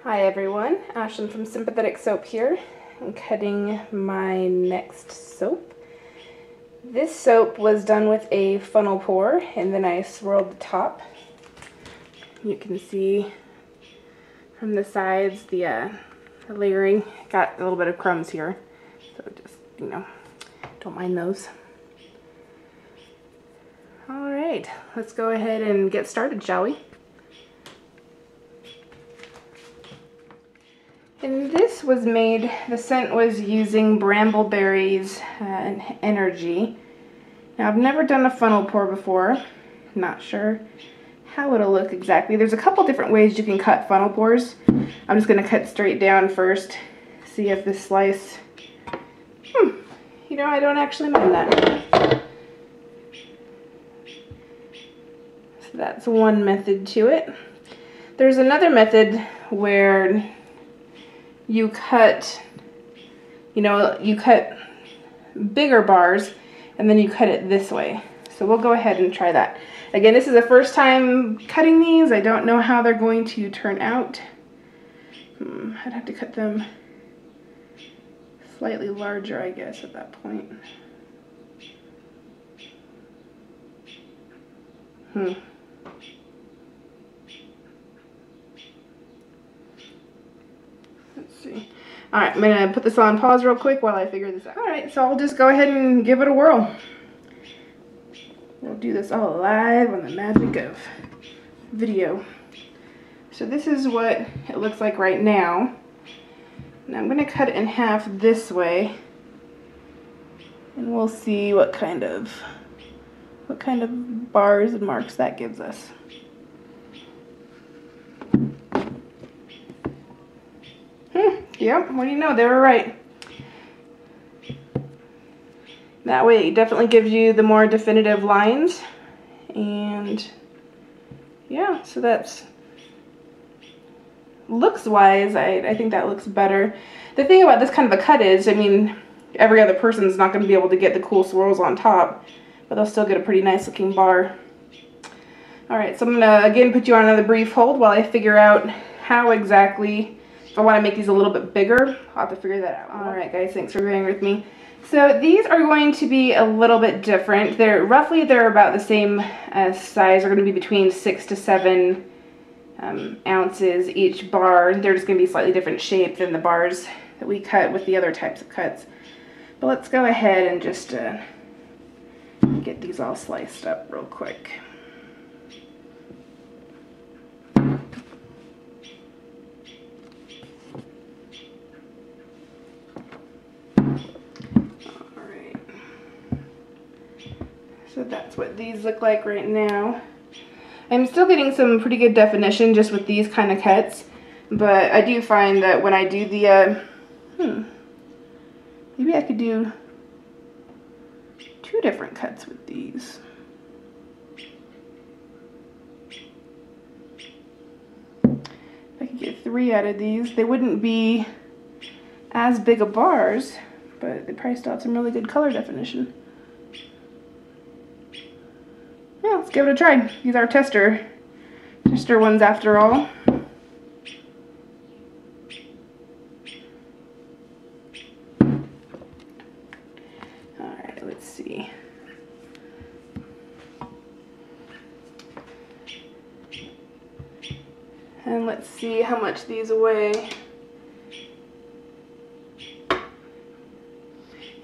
Hi everyone, Ashlyn from Sympathetic Soap here. I'm cutting my next soap. This soap was done with a funnel pour and then I swirled the top. You can see from the sides the layering. Got a little bit of crumbs here, so just, don't mind those. Alright, let's go ahead and get started, shall we? And this was made, the scent was using Brambleberries and Energy. Now I've never done a funnel pour before, not sure how it'll look exactly. There's a couple different ways you can cut funnel pours. I'm just going to cut straight down first, see if this slice, I don't actually mind that. So that's one method to it. There's another method where you cut, you cut bigger bars and then you cut it this way. So we'll go ahead and try that. Again, this is the first time cutting these. I don't know how they're going to turn out. I'd have to cut them slightly larger, I guess, at that point. Let's see. Alright, I'm going to put this on pause real quick while I figure this out. Alright, so I'll just go ahead and give it a whirl. We'll do this all live on the magic of video. So this is what it looks like right now. Now I'm going to cut it in half this way, and we'll see what kind of bars and marks that gives us. Yep, what do you know, they were right. That way it definitely gives you the more definitive lines. And yeah, so that's, looks wise, I think that looks better. The thing about this kind of a cut is, every other person's not going to be able to get the cool swirls on top, but they'll still get a pretty nice looking bar. Alright, so I'm going to again put you on another brief hold while I figure out how exactly, if I want to make these a little bit bigger, I'll have to figure that out. Alright guys, thanks for being with me. So these are going to be a little bit different. They're about the same size. They're going to be between 6 to 7 ounces each bar. They're just going to be slightly different shape than the bars that we cut with the other types of cuts. But let's go ahead and just get these all sliced up real quick. So that's what these look like right now. I'm still getting some pretty good definition just with these kind of cuts, but I do find that when I do the, maybe I could do 2 different cuts with these. If I could get 3 out of these, they wouldn't be as big of bars, but they probably still have some really good color definition. Yeah, let's give it a try. These are tester ones after all. Alright, let's see. And let's see how much these weigh.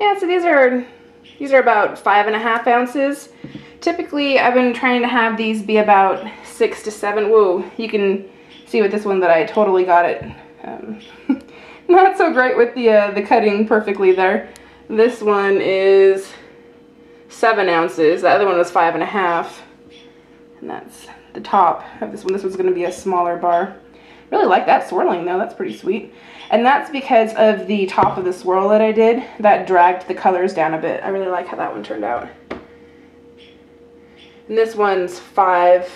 Yeah, so these are about 5.5 ounces. Typically, I've been trying to have these be about 6 to 7. Whoa, you can see with this one that I totally got it. Not so great with the cutting perfectly there. This one is 7 ounces. The other one was 5.5. And that's the top of this one. This one's going to be a smaller bar. Really like that swirling though. That's pretty sweet. And that's because of the top of the swirl that I did. That dragged the colors down a bit. I really like how that one turned out. And this one's 5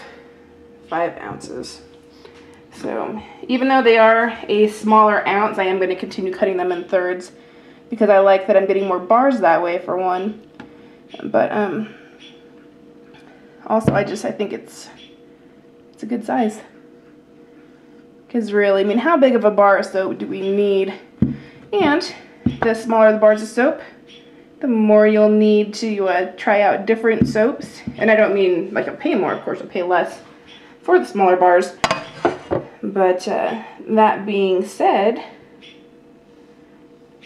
ounces. So even though they are a smaller ounce, I am going to continue cutting them in thirds because I like that I'm getting more bars that way for one. But also I think it's a good size. Because really, I mean, how big of a bar of soap do we need? And the smaller the bars of soap, the more you'll need to try out different soaps. And I don't mean like you'll pay more, of course, you'll pay less for the smaller bars. But that being said,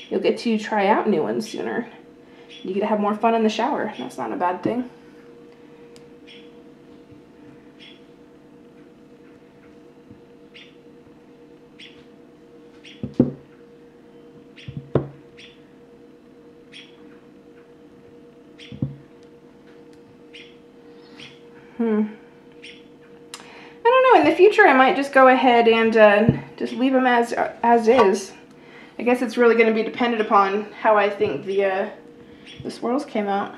you'll get to try out new ones sooner. You get to have more fun in the shower. That's not a bad thing. I don't know, in the future I might just go ahead and just leave them as is. I guess it's really going to be dependent upon how I think the swirls came out.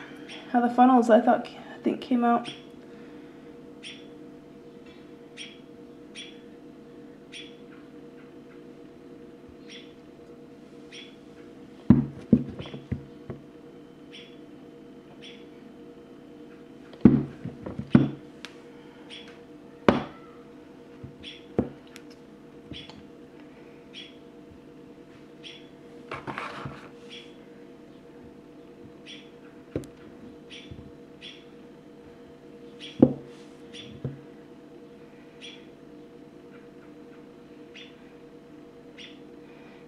How the funnels I think came out.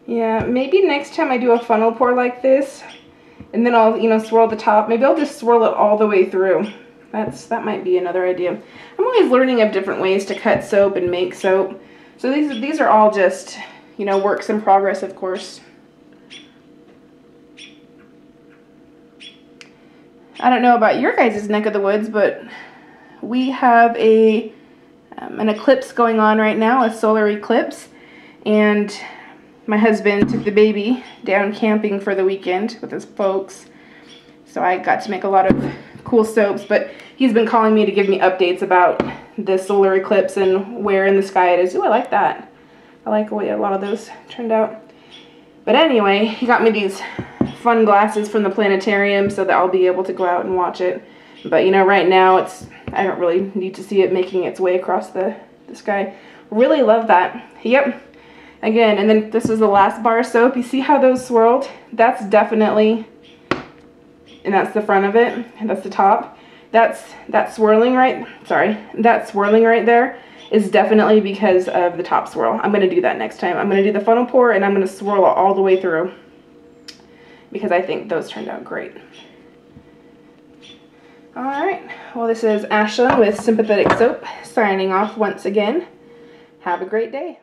Yeah, maybe next time I do a funnel pour like this, and then I'll, you know, swirl the top. Maybe I'll just swirl it all the way through. That might be another idea. I'm always learning of different ways to cut soap and make soap. So these are all just, you know, works in progress, of course. I don't know about your guys' neck of the woods, but we have an eclipse going on right now, a solar eclipse, and my husband took the baby down camping for the weekend with his folks, so I got to make a lot of cool soaps, but he's been calling me to give me updates about the solar eclipse and where in the sky it is. Ooh, I like that. I like the way a lot of those turned out. But anyway, he got me these fun glasses from the planetarium so that I'll be able to go out and watch it. But you know, right now I don't really need to see it making its way across the sky. Really love that. Yep. Again, and then this is the last bar of soap. You see how those swirled? That's definitely, and that's the front of it, and that's the top. That swirling right there is definitely because of the top swirl. I'm going to do that next time. I'm going to do the funnel pour, and I'm going to swirl it all the way through because I think those turned out great. Alright, well, this is Ashlyn with Sympathetic Soap signing off once again. Have a great day.